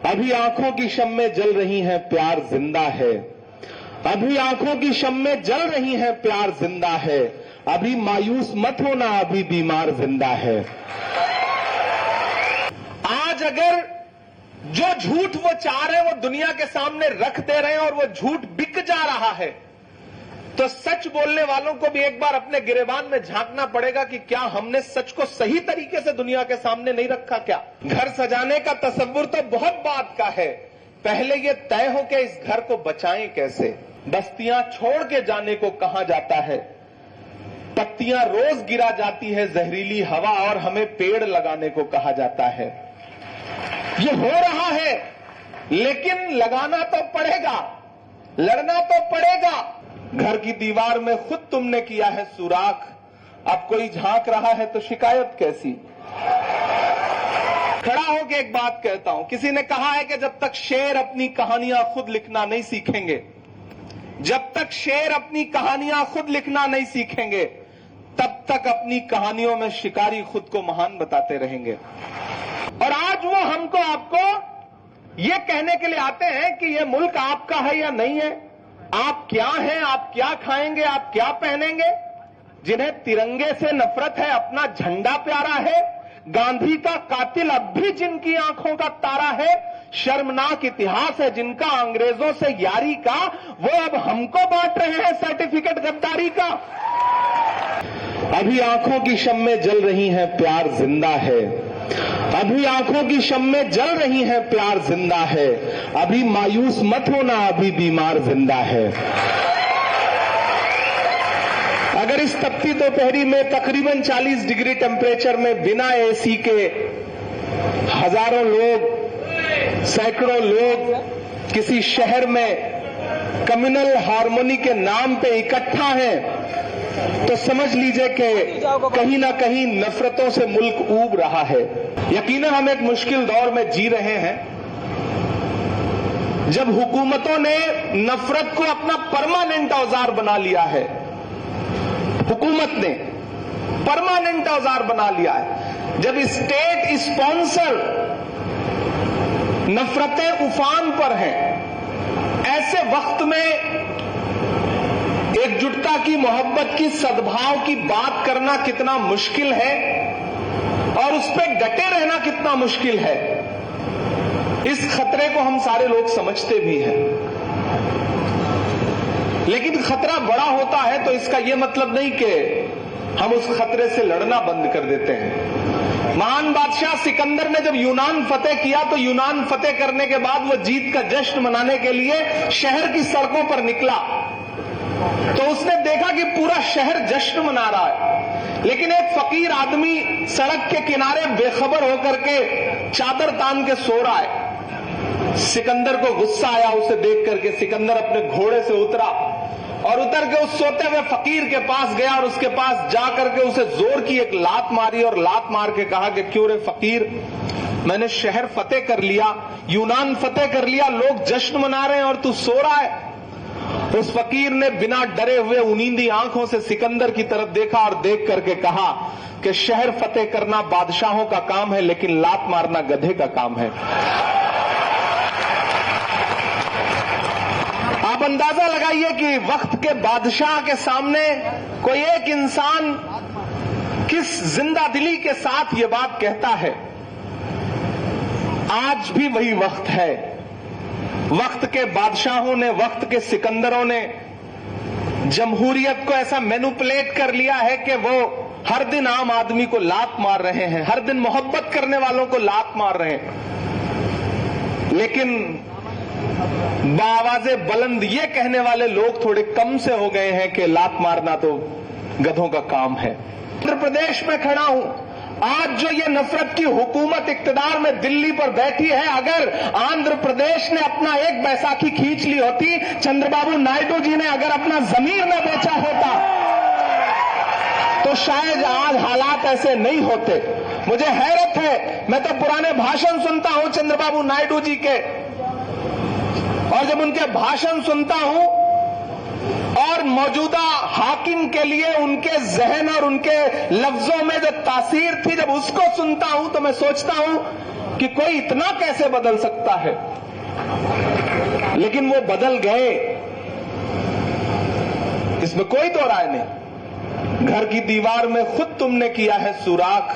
अभी आंखों की शम्में जल रही हैं, प्यार जिंदा है। अभी आंखों की शम्में जल रही हैं, प्यार जिंदा है। अभी मायूस मत होना, अभी बीमार जिंदा है। आज अगर जो झूठ वो चाह रहे हैं वो दुनिया के सामने रख दे रहे हैं और वो झूठ बिक जा रहा है, तो सच बोलने वालों को भी एक बार अपने गिरेबान में झांकना पड़ेगा कि क्या हमने सच को सही तरीके से दुनिया के सामने नहीं रखा। क्या घर सजाने का तसव्वुर तो बहुत बात का है, पहले ये तय हो कि इस घर को बचाएं कैसे। बस्तियां छोड़ के जाने को कहा जाता है, पत्तियां रोज गिरा जाती है जहरीली हवा, और हमें पेड़ लगाने को कहा जाता है। ये हो रहा है, लेकिन लगाना तो पड़ेगा, लड़ना तो पड़ेगा। घर की दीवार में खुद तुमने किया है सुराख, अब कोई झांक रहा है तो शिकायत कैसी। खड़ा होकर एक बात कहता हूं, किसी ने कहा है कि जब तक शेर अपनी कहानियां खुद लिखना नहीं सीखेंगे, जब तक शेर अपनी कहानियां खुद लिखना नहीं सीखेंगे, तब तक अपनी कहानियों में शिकारी खुद को महान बताते रहेंगे। और आज वो हमको आपको ये कहने के लिए आते हैं कि ये मुल्क आपका है या नहीं है, आप क्या हैं, आप क्या खाएंगे, आप क्या पहनेंगे। जिन्हें तिरंगे से नफरत है, अपना झंडा प्यारा है, गांधी का कातिल अब भी जिनकी आंखों का तारा है, शर्मनाक इतिहास है जिनका अंग्रेजों से यारी का, वो अब हमको बांट रहे हैं सर्टिफिकेट गद्दारी का। अभी आंखों की शम्में जल रही हैं, प्यार जिंदा है। अभी आंखों की शम्में जल रही हैं, प्यार जिंदा है। अभी मायूस मत होना, अभी बीमार जिंदा है। अगर इस तपती दोपहरी में तकरीबन 40 डिग्री टेम्परेचर में बिना एसी के हजारों लोग, सैकड़ों लोग किसी शहर में कम्युनल हार्मोनी के नाम पे इकट्ठा हैं, तो समझ लीजिए कि कहीं ना कहीं नफरतों से मुल्क ऊब रहा है। यकीनन हम एक मुश्किल दौर में जी रहे हैं, जब हुकूमतों ने नफरत को अपना परमानेंट औजार बना लिया है। हुकूमत ने परमानेंट औजार बना लिया है। जब स्टेट स्पॉन्सर नफरतें उफान पर हैं, ऐसे वक्त में एकजुटता की, मोहब्बत की, सद्भाव की बात करना कितना मुश्किल है और उस पर डटे रहना कितना मुश्किल है। इस खतरे को हम सारे लोग समझते भी हैं, लेकिन खतरा बड़ा होता है तो इसका यह मतलब नहीं कि हम उस खतरे से लड़ना बंद कर देते हैं। महान बादशाह सिकंदर ने जब यूनान फतेह किया तो यूनान फतेह करने के बाद वो जीत का जश्न मनाने के लिए शहर की सड़कों पर निकला, तो उसने देखा कि पूरा शहर जश्न मना रहा है, लेकिन एक फकीर आदमी सड़क के किनारे बेखबर होकर के चादर तान के सो रहा है। सिकंदर को गुस्सा आया उसे देख करके। सिकंदर अपने घोड़े से उतरा और उतर के उस सोते हुए फकीर के पास गया और उसके पास जाकर के उसे जोर की एक लात मारी और लात मार के कहा कि क्यों रे फकीर, मैंने शहर फतेह कर लिया, यूनान फतेह कर लिया, लोग जश्न मना रहे हैं और तू सो रहा है। उस फकीर ने बिना डरे हुए उनींदी आंखों से सिकंदर की तरफ देखा और देख करके कहा कि शहर फतेह करना बादशाहों का काम है, लेकिन लात मारना गधे का काम है। आप अंदाजा लगाइए कि वक्त के बादशाह के सामने कोई एक इंसान किस जिंदा दिली के साथ ये बात कहता है। आज भी वही वक्त है। वक्त के बादशाहों ने, वक्त के सिकंदरों ने जमहूरियत को ऐसा मैनिपुलेट कर लिया है कि वो हर दिन आम आदमी को लात मार रहे हैं, हर दिन मोहब्बत करने वालों को लात मार रहे हैं। लेकिन बावाज़े बुलंद ये कहने वाले लोग थोड़े कम से हो गए हैं कि लात मारना तो गधों का काम है। उत्तर प्रदेश में खड़ा हूं, आज जो ये नफरत की हुकूमत इक्तदार में दिल्ली पर बैठी है, अगर आंध्र प्रदेश ने अपना एक बैसाखी खींच ली होती, चंद्रबाबू नायडू जी ने अगर अपना जमीर न बेचा होता, तो शायद आज हालात ऐसे नहीं होते। मुझे हैरत है, मैं तो पुराने भाषण सुनता हूं चंद्रबाबू नायडू जी के, और जब उनके भाषण सुनता हूं और मौजूदा हाकिम के लिए उनके जहन और उनके लफ्जों में जो तासीर थी, जब उसको सुनता हूं तो मैं सोचता हूं कि कोई इतना कैसे बदल सकता है, लेकिन वो बदल गए, इसमें कोई दो राय नहीं। घर की दीवार में खुद तुमने किया है सुराख,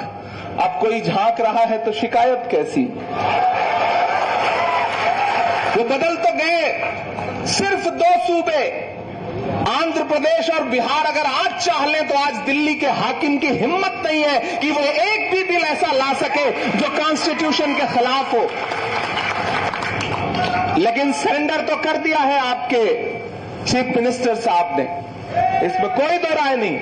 अब कोई झांक रहा है तो शिकायत कैसी। वो बदल तो गए। सिर्फ 2 सूबे आंध्र प्रदेश और बिहार अगर आज चाह लें तो आज दिल्ली के हाकिम की हिम्मत नहीं है कि वो एक भी बिल ऐसा ला सके जो कॉन्स्टिट्यूशन के खिलाफ हो। लेकिन सरेंडर तो कर दिया है आपके चीफ मिनिस्टर साहब ने, इसमें कोई दो राय नहीं।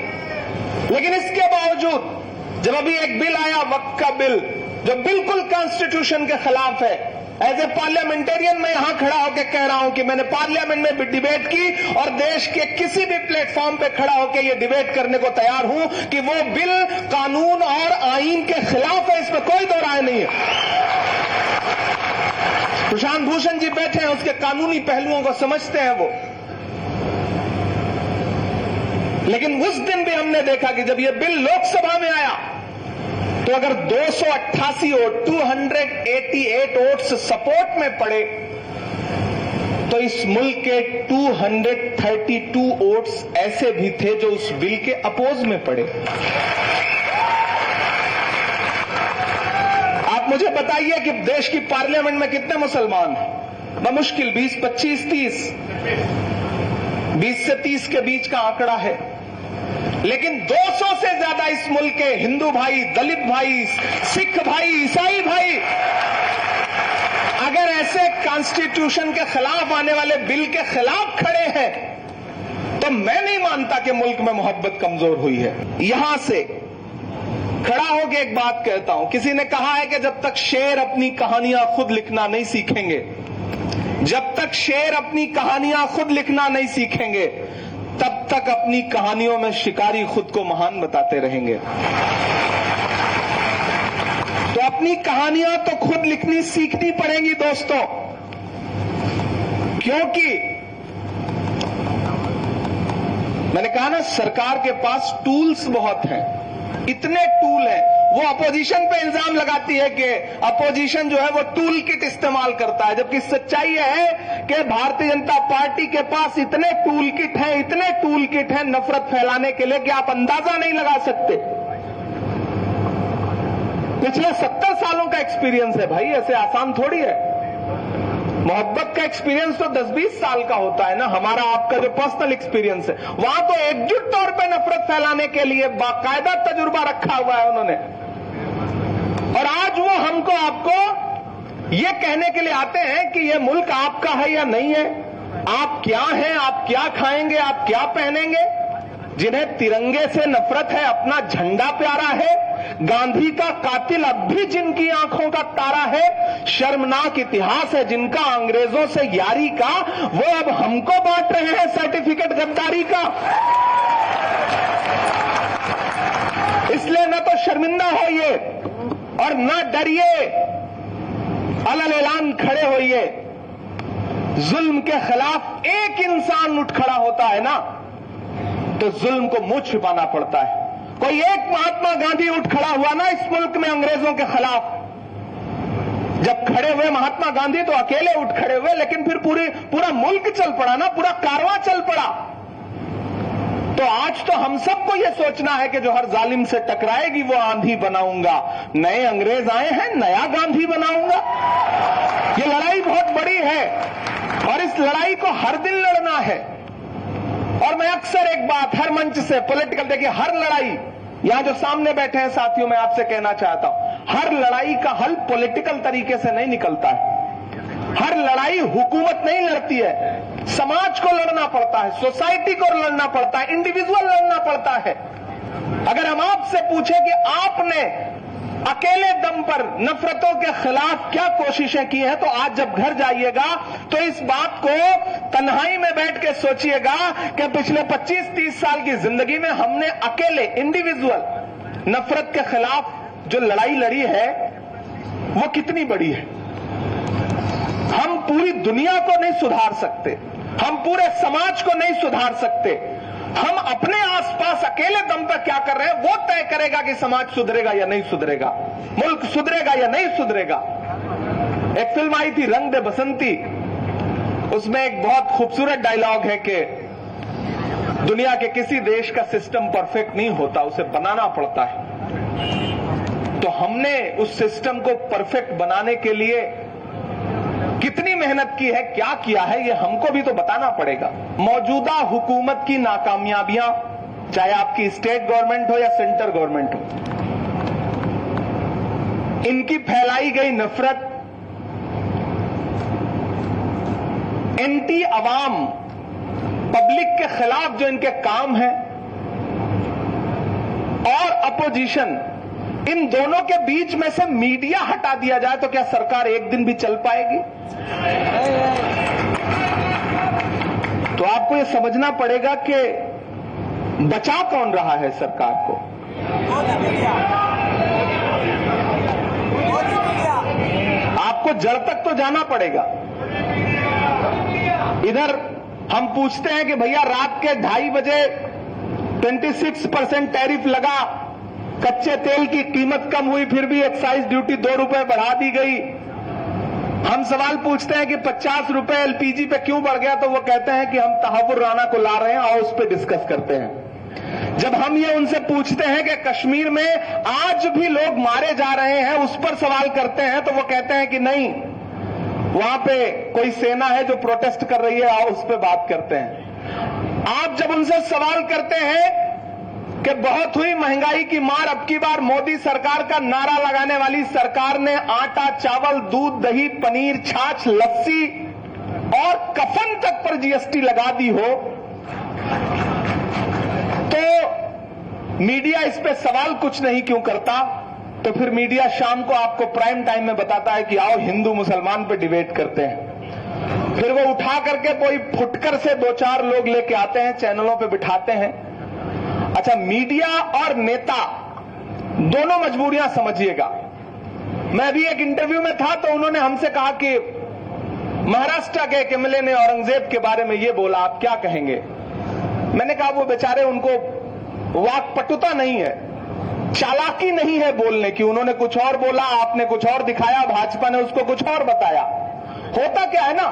लेकिन इसके बावजूद जब अभी एक बिल आया वक्फ का बिल, जो बिल्कुल कॉन्स्टिट्यूशन के खिलाफ है, एज ए पार्लियामेंटेरियन मैं यहां खड़ा होकर कह रहा हूं कि मैंने पार्लियामेंट में भी डिबेट की और देश के किसी भी प्लेटफॉर्म पे खड़ा होकर यह डिबेट करने को तैयार हूं कि वो बिल कानून और आईन के खिलाफ है, इसमें कोई दो राय नहीं है। प्रशांत भूषण जी बैठे हैं, उसके कानूनी पहलुओं को समझते हैं वो। लेकिन उस दिन भी हमने देखा कि जब यह बिल लोकसभा में आया तो अगर 288 वोट 288 वोट्स सपोर्ट में पड़े तो इस मुल्क के 232 वोट्स ऐसे भी थे जो उस बिल के अपोज में पड़े। आप मुझे बताइए कि देश की पार्लियामेंट में कितने मुसलमान हैं? बमुश्किल 20, 25, 30, 20 से 30 के बीच का आंकड़ा है। लेकिन 200 से ज्यादा इस मुल्क के हिंदू भाई, दलित भाई, सिख भाई, ईसाई भाई अगर ऐसे कॉन्स्टिट्यूशन के खिलाफ आने वाले बिल के खिलाफ खड़े हैं तो मैं नहीं मानता कि मुल्क में मोहब्बत कमजोर हुई है। यहां से खड़ा होकर एक बात कहता हूं, किसी ने कहा है कि जब तक शेर अपनी कहानियां खुद लिखना नहीं सीखेंगे, जब तक शेर अपनी कहानियां खुद लिखना नहीं सीखेंगे, तब तक अपनी कहानियों में शिकारी खुद को महान बताते रहेंगे। तो अपनी कहानियां तो खुद लिखनी सीखनी पड़ेंगी दोस्तों, क्योंकि मैंने कहा ना, सरकार के पास टूल्स बहुत हैं, इतने टूल हैं। वो अपोजिशन पे इल्जाम लगाती है कि अपोजिशन जो है वो टूल किट इस्तेमाल करता है, जबकि सच्चाई है कि भारतीय जनता पार्टी के पास इतने टूल किट हैं, इतने टूल किट हैं नफरत फैलाने के लिए कि आप अंदाजा नहीं लगा सकते। पिछले 70 सालों का एक्सपीरियंस है भाई, ऐसे आसान थोड़ी है। मोहब्बत का एक्सपीरियंस तो 10-20 साल का होता है ना, हमारा आपका जो पर्सनल एक्सपीरियंस है, वहां तो एकजुट तौर पे नफरत फैलाने के लिए बाकायदा तजुर्बा रखा हुआ है उन्होंने। और आज वो हमको आपको ये कहने के लिए आते हैं कि ये मुल्क आपका है या नहीं है, आप क्या हैं, आप क्या खाएंगे, आप क्या पहनेंगे। जिन्हें तिरंगे से नफरत है, अपना झंडा प्यारा है, गांधी का कातिल अब भी जिनकी आंखों का तारा है, शर्मनाक इतिहास है जिनका अंग्रेजों से यारी का, वो अब हमको बांट रहे हैं सर्टिफिकेट गद्दारी का। इसलिए न तो शर्मिंदा होइए और न डरिए, अलल ऐलान खड़े होइए। जुल्म के खिलाफ एक इंसान उठ खड़ा होता है ना, तो जुल्म को मुंह छिपाना पड़ता है। कोई एक महात्मा गांधी उठ खड़ा हुआ ना इस मुल्क में अंग्रेजों के खिलाफ, जब खड़े हुए महात्मा गांधी तो अकेले उठ खड़े हुए, लेकिन फिर पूरा मुल्क चल पड़ा ना, पूरा कारवां चल पड़ा। तो आज तो हम सबको यह सोचना है कि जो हर जालिम से टकराएगी वो आंधी बनाऊंगा। नए अंग्रेज आए हैं, नया गांधी बनाऊंगा। ये लड़ाई बहुत बड़ी है और इस लड़ाई को हर दिन लड़ना है। और मैं अक्सर एक बात हर मंच से पॉलिटिकल, देखिए हर लड़ाई, यहां जो सामने बैठे हैं साथियों, मैं आपसे कहना चाहता हूं, हर लड़ाई का हल पॉलिटिकल तरीके से नहीं निकलता है। हर लड़ाई हुकूमत नहीं लड़ती है, समाज को लड़ना पड़ता है, सोसाइटी को लड़ना पड़ता है, इंडिविजुअल लड़ना पड़ता है। अगर हम आपसे पूछे कि आपने अकेले दम पर नफरतों के खिलाफ क्या कोशिशें की हैं, तो आज जब घर जाइएगा तो इस बात को तन्हाई में बैठ के सोचिएगा कि पिछले 25-30 साल की जिंदगी में हमने अकेले इंडिविजुअल नफरत के खिलाफ जो लड़ाई लड़ी है वो कितनी बड़ी है। हम पूरी दुनिया को नहीं सुधार सकते, हम पूरे समाज को नहीं सुधार सकते। हम अपने आसपास अकेले दम पर क्या कर रहे हैं वो तय करेगा कि समाज सुधरेगा या नहीं सुधरेगा, मुल्क सुधरेगा या नहीं सुधरेगा। एक फिल्म आई थी रंग दे बसंती, उसमें एक बहुत खूबसूरत डायलॉग है कि दुनिया के किसी देश का सिस्टम परफेक्ट नहीं होता, उसे बनाना पड़ता है। तो हमने उस सिस्टम को परफेक्ट बनाने के लिए कितनी मेहनत की है, क्या किया है, ये हमको भी तो बताना पड़ेगा। मौजूदा हुकूमत की नाकामयाबियां, चाहे आपकी स्टेट गवर्नमेंट हो या सेंट्रल गवर्नमेंट हो, इनकी फैलाई गई नफरत, एंटी अवाम पब्लिक के खिलाफ जो इनके काम हैं, और अपोजिशन, इन दोनों के बीच में से मीडिया हटा दिया जाए तो क्या सरकार एक दिन भी चल पाएगी? तो आपको यह समझना पड़ेगा कि बचा कौन रहा है सरकार को। आपको जड़ तक तो जाना पड़ेगा। इधर हम पूछते हैं कि भैया रात के 2:30 बजे 26% टैरिफ लगा, कच्चे तेल की कीमत कम हुई, फिर भी एक्साइज ड्यूटी 2 रुपए बढ़ा दी गई। हम सवाल पूछते हैं कि 50 रुपए एलपीजी पे क्यों बढ़ गया, तो वो कहते हैं कि हम तहव्वुर राना को ला रहे हैं और उस पर डिस्कस करते हैं। जब हम ये उनसे पूछते हैं कि कश्मीर में आज भी लोग मारे जा रहे हैं, उस पर सवाल करते हैं, तो वो कहते हैं कि नहीं, वहां पे कोई सेना है जो प्रोटेस्ट कर रही है, आओ उस पर बात करते हैं। आप जब उनसे सवाल करते हैं कि बहुत हुई महंगाई की मार, अब की बार मोदी सरकार का नारा लगाने वाली सरकार ने आटा, चावल, दूध, दही, पनीर, छाछ, लस्सी और कफन तक पर जीएसटी लगा दी हो, तो मीडिया इस पे सवाल कुछ नहीं क्यों करता? तो फिर मीडिया शाम को आपको प्राइम टाइम में बताता है कि आओ हिंदू मुसलमान पे डिबेट करते हैं। फिर वो उठा करके कोई फुटकर से 2-4 लोग लेके आते हैं, चैनलों पे बिठाते हैं। अच्छा, मीडिया और नेता दोनों मजबूरियां समझिएगा। मैं अभी एक इंटरव्यू में था तो उन्होंने हमसे कहा कि महाराष्ट्र के एक एमएलए ने औरंगजेब के बारे में ये बोला, आप क्या कहेंगे? मैंने कहा वो बेचारे, उनको वाक्पटुता नहीं है, चालाकी नहीं है बोलने की। उन्होंने कुछ और बोला, आपने कुछ और दिखाया, भाजपा ने उसको कुछ और बताया। होता क्या है ना,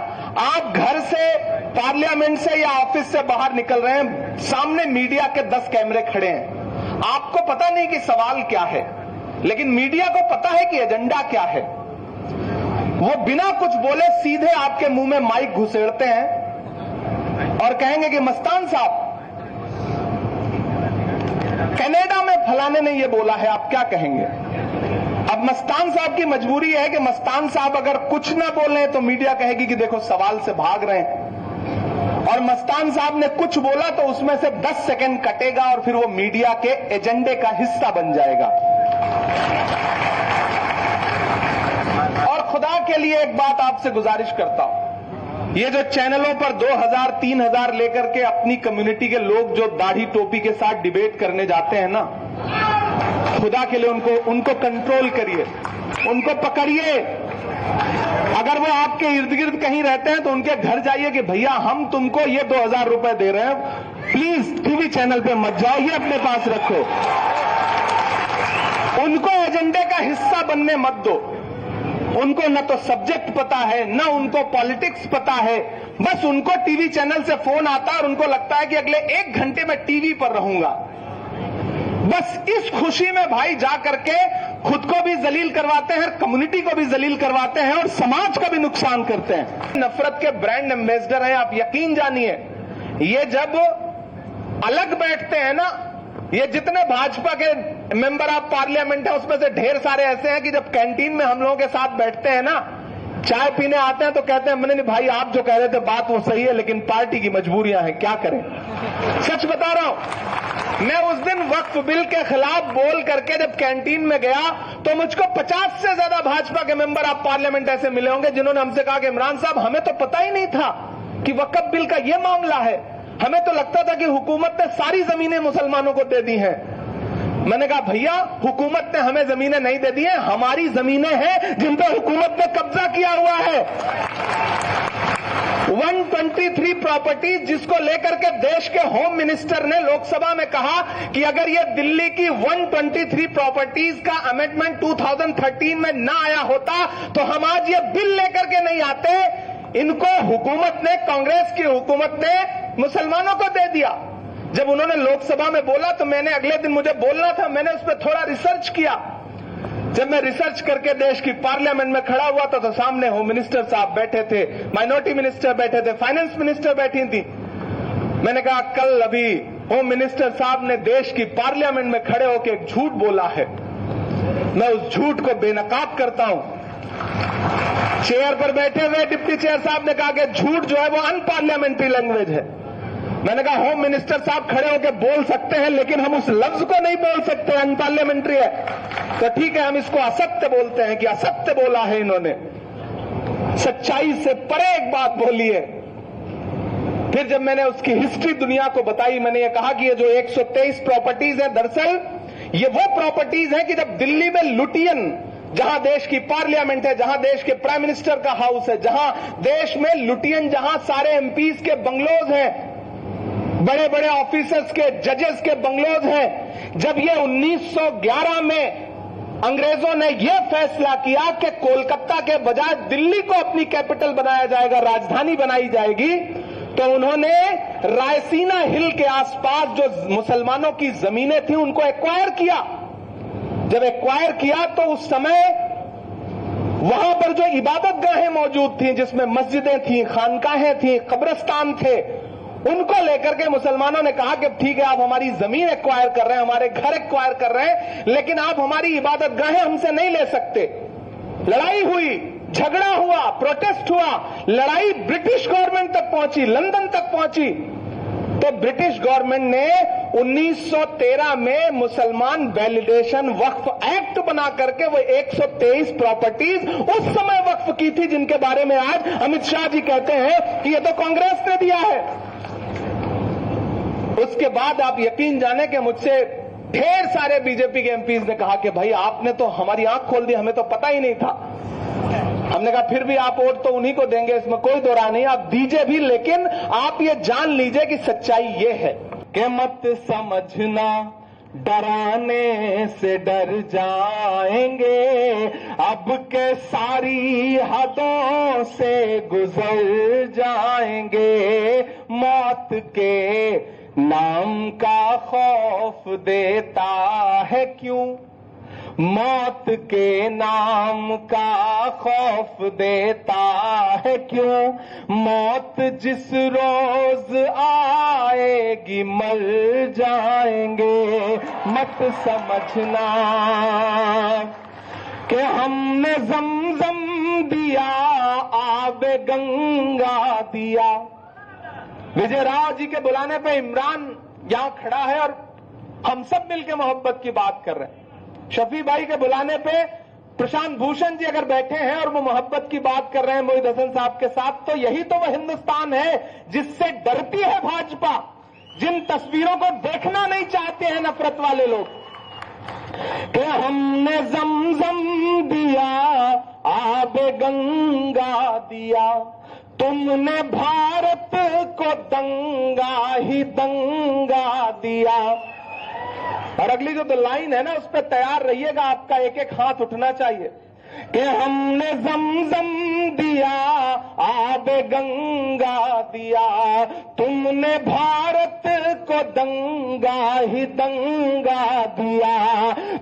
आप घर से, पार्लियामेंट से या ऑफिस से बाहर निकल रहे हैं, सामने मीडिया के 10 कैमरे खड़े हैं, आपको पता नहीं कि सवाल क्या है, लेकिन मीडिया को पता है कि एजेंडा क्या है। वो बिना कुछ बोले सीधे आपके मुंह में माइक घुसेड़ते हैं और कहेंगे कि मस्तान साहब, कनाडा में फलाने ने ये बोला है, आप क्या कहेंगे? अब मस्तान साहब की मजबूरी है कि मस्तान साहब अगर कुछ ना बोले तो मीडिया कहेगी कि देखो सवाल से भाग रहे हैं, और मस्तान साहब ने कुछ बोला तो उसमें से 10 सेकंड कटेगा और फिर वो मीडिया के एजेंडे का हिस्सा बन जाएगा। और खुदा के लिए एक बात आपसे गुजारिश करता हूं, ये जो चैनलों पर 2000-3000 लेकर के अपनी कम्युनिटी के लोग जो दाढ़ी टोपी के साथ डिबेट करने जाते हैं ना, खुदा के लिए उनको कंट्रोल करिए, उनको पकड़िए। अगर वो आपके इर्द गिर्द कहीं रहते हैं तो उनके घर जाइए कि भैया हम तुमको ये 2000 रुपए दे रहे हैं, प्लीज टीवी चैनल पे मत जाओ, ये अपने पास रखो। उनको एजेंडे का हिस्सा बनने मत दो। उनको न तो सब्जेक्ट पता है, न उनको पॉलिटिक्स पता है, बस उनको टीवी चैनल से फोन आता है और उनको लगता है कि अगले 1 घंटे में टीवी पर रहूंगा। बस इस खुशी में भाई जा करके खुद को भी जलील करवाते हैं, कम्युनिटी को भी जलील करवाते हैं और समाज का भी नुकसान करते हैं। नफरत के ब्रांड एम्बेसडर हैं, आप यकीन जानिए। ये जब अलग बैठते हैं ना, ये जितने भाजपा के मेंबर ऑफ पार्लियामेंट है उसमें से ढेर सारे ऐसे हैं कि जब कैंटीन में हम लोगों के साथ बैठते हैं ना, चाय पीने आते हैं तो कहते हैं मैंने नहीं भाई, आप जो कह रहे थे बात वो सही है, लेकिन पार्टी की मजबूरियां हैं, क्या करें। सच बता रहा हूं, मैं उस दिन वक्फ बिल के खिलाफ बोल करके जब कैंटीन में गया तो मुझको 50 से ज्यादा भाजपा के मेंबर ऑफ पार्लियामेंट ऐसे मिले होंगे जिन्होंने हमसे कहा कि इमरान साहब हमें तो पता ही नहीं था कि वक्फ बिल का ये मामला है, हमें तो लगता था कि हुकूमत ने सारी जमीनें मुसलमानों को दे दी हैं। मैंने कहा भैया, हुकूमत ने हमें जमीनें नहीं दे दी हैं, हमारी जमीनें हैं जिन पर हुकूमत ने कब्जा किया हुआ है। 1 123 प्रॉपर्टीज जिसको लेकर के देश के होम मिनिस्टर ने लोकसभा में कहा कि अगर ये दिल्ली की 123 प्रॉपर्टीज का अमेंडमेंट 2013 में ना आया होता तो हम आज ये बिल लेकर के नहीं आते। इनको हुकूमत ने, कांग्रेस की हुकूमत ने मुसलमानों को दे दिया। जब उन्होंने लोकसभा में बोला तो मैंने अगले दिन, मुझे बोलना था, मैंने उस पर थोड़ा रिसर्च किया। जब मैं रिसर्च करके देश की पार्लियामेंट में खड़ा हुआ था तो सामने होम मिनिस्टर साहब बैठे थे, माइनॉरिटी मिनिस्टर बैठे थे, फाइनेंस मिनिस्टर बैठी थी। मैंने कहा कल अभी होम मिनिस्टर साहब ने देश की पार्लियामेंट में खड़े होकर एक झूठ बोला है, मैं उस झूठ को बेनकाब करता हूं। चेयर पर बैठे हुए डिप्टी चेयर साहब ने कहा कि झूठ जो है वो अनपार्लियामेंट्री लैंग्वेज है। मैंने कहा होम मिनिस्टर साहब खड़े होकर बोल सकते हैं लेकिन हम उस लफ्ज को नहीं बोल सकते, अनपार्लियामेंट्री है। तो ठीक है, हम इसको असत्य बोलते हैं कि असत्य बोला है इन्होंने, सच्चाई से परे एक बात बोली है। फिर जब मैंने उसकी हिस्ट्री दुनिया को बताई, मैंने ये कहा कि ये जो 123 प्रॉपर्टीज है, दरअसल ये वो प्रॉपर्टीज है कि जब दिल्ली में लुटियन, जहां देश की पार्लियामेंट है, जहां देश के प्राइम मिनिस्टर का हाउस है, जहां देश में लुटियन, जहां सारे एमपीज के बंगलोज हैं, बड़े बड़े ऑफिसर्स के, जजेस के बंगलोज हैं, जब ये 1911 में अंग्रेजों ने यह फैसला किया कि कोलकाता के बजाय दिल्ली को अपनी कैपिटल बनाया जाएगा, राजधानी बनाई जाएगी, तो उन्होंने रायसीना हिल के आसपास जो मुसलमानों की जमीनें थी उनको एक्वायर किया। जब एक्वायर किया तो उस समय वहां पर जो इबादत गाहें मौजूद थी, जिसमें मस्जिदें थी, खानकाहें थी, कब्रिस्तान थे, उनको लेकर के मुसलमानों ने कहा कि ठीक है, आप हमारी जमीन एक्वायर कर रहे हैं, हमारे घर एक्वायर कर रहे हैं, लेकिन आप हमारी इबादत गाहें हमसे नहीं ले सकते। लड़ाई हुई, झगड़ा हुआ, प्रोटेस्ट हुआ, लड़ाई ब्रिटिश गवर्नमेंट तक पहुंची, लंदन तक पहुंची। तो ब्रिटिश गवर्नमेंट ने 1913 में मुसलमान वैलिडेशन वक्फ एक्ट बना करके वो 123 प्रॉपर्टीज उस समय वक्फ की थी, जिनके बारे में आज अमित शाह जी कहते हैं कि ये तो कांग्रेस ने दिया है। उसके बाद आप यकीन जाने कि मुझसे ढेर सारे बीजेपी के एमपीज ने कहा कि भाई आपने तो हमारी आंख खोल दी, हमें तो पता ही नहीं था। हमने कहा फिर भी आप वोट तो उन्हीं को देंगे, इसमें कोई दो राय नहीं, आप दीजिए भी, लेकिन आप ये जान लीजिए कि सच्चाई ये है कि मत समझना डराने से डर जाएंगे, अब के सारी हदों से गुजर जाएंगे, मौत के नाम का खौफ देता है क्यों, मौत के नाम का खौफ देता है क्यों, मौत जिस रोज आएगी मर जाएंगे, मत समझना कि हमने ज़मज़म दिया, आबे गंगा दिया। विजय राव जी के बुलाने पे इमरान यहां खड़ा है और हम सब मिलकर मोहब्बत की बात कर रहे हैं। शफी भाई के बुलाने पे प्रशांत भूषण जी अगर बैठे हैं और वो मोहब्बत की बात कर रहे हैं मोहित हसन साहब के साथ, तो यही तो वो हिंदुस्तान है जिससे डरती है भाजपा, जिन तस्वीरों को देखना नहीं चाहते हैं नफरत वाले लोग। कि हमने ज़मज़म दिया, आबे गंगा दिया, तुमने भारत को दंगा ही दंगा दिया। और अगली जो लाइन है ना, उस पर तैयार रहिएगा, आपका एक एक हाथ उठना चाहिए कि हमने ज़मज़म दिया, आबे गंगा दिया, तुमने भारत को दंगा ही दंगा दिया,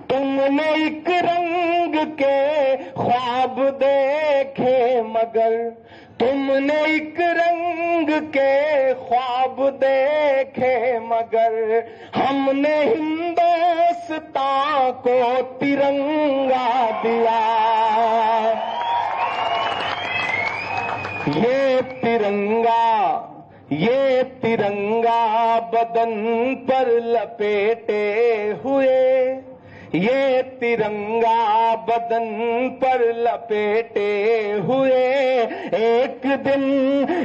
तुमने एक रंग के ख्वाब देखे मगर, तुमने एक रंग के ख्वाब देखे मगर, हमने हिंदुस्तान को तिरंगा दिया। ये तिरंगा बदन पर लपेटे हुए, ये तिरंगा बदन पर लपेटे हुए, एक दिन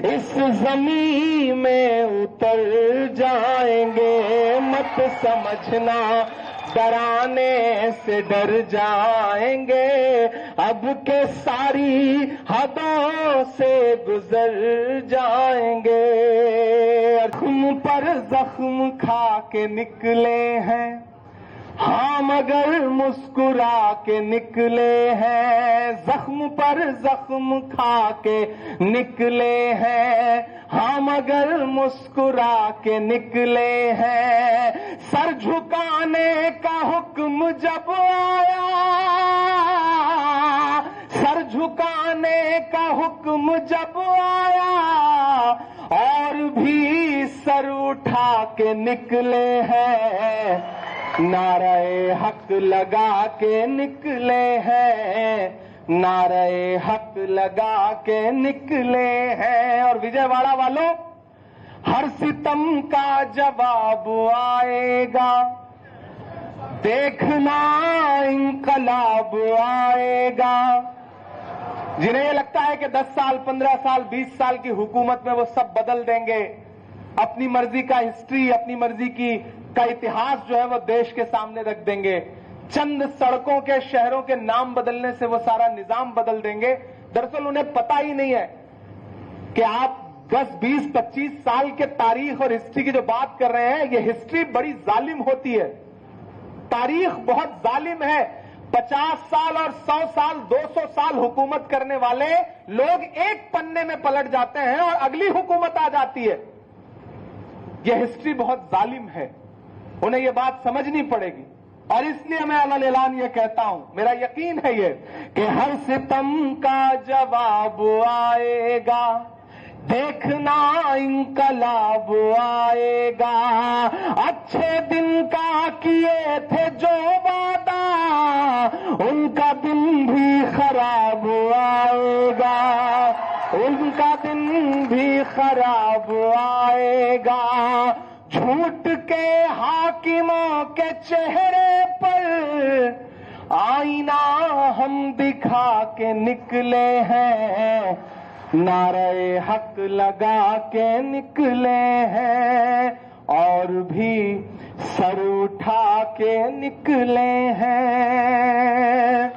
इस जमीन में उतर जाएंगे, मत समझना डराने से डर जाएंगे, अब के सारी हदों से गुजर जाएंगे। जख्म पर जख्म खा के निकले हैं हाँ मगर मुस्कुरा के निकले हैं। जख्म पर जख्म खा के निकले हैं हाँ मगर मुस्कुरा के निकले हैं। सर झुकाने का हुक्म जब आया, सर झुकाने का हुक्म जब आया और भी सर उठा के निकले हैं। नारे हक लगा के निकले हैं, नारे हक लगा के निकले हैं। और विजयवाड़ा वालों, हर सितम का जवाब आएगा, देखना इंकलाब आएगा। जिन्हें ये लगता है कि 10 साल 15 साल 20 साल की हुकूमत में वो सब बदल देंगे, अपनी मर्जी का हिस्ट्री, अपनी मर्जी का इतिहास जो है वो देश के सामने रख देंगे, चंद सड़कों के शहरों के नाम बदलने से वो सारा निजाम बदल देंगे। दरअसल उन्हें पता ही नहीं है कि आप 10, 20, 25 साल के तारीख और हिस्ट्री की जो बात कर रहे हैं, ये हिस्ट्री बड़ी जालिम होती है, तारीख बहुत जालिम है। 50 साल और 100 साल 200 साल हुकूमत करने वाले लोग एक पन्ने में पलट जाते हैं और अगली हुकूमत आ जाती है। यह हिस्ट्री बहुत जालिम है, उन्हें यह बात समझनी पड़ेगी। और इसलिए मैं अलल ऐलान ये कहता हूं, मेरा यकीन है ये कि हर सितम का जवाब आएगा, देखना इंकलाब आएगा। अच्छे दिन का किए थे जो वादा, उनका दिन भी खराब आएगा, उनका दिन भी खराब आएगा। झूठ के हाकिमों के चेहरे पर आईना हम दिखा के निकले हैं, नारे हक लगा के निकले हैं और भी सर उठा के निकले हैं।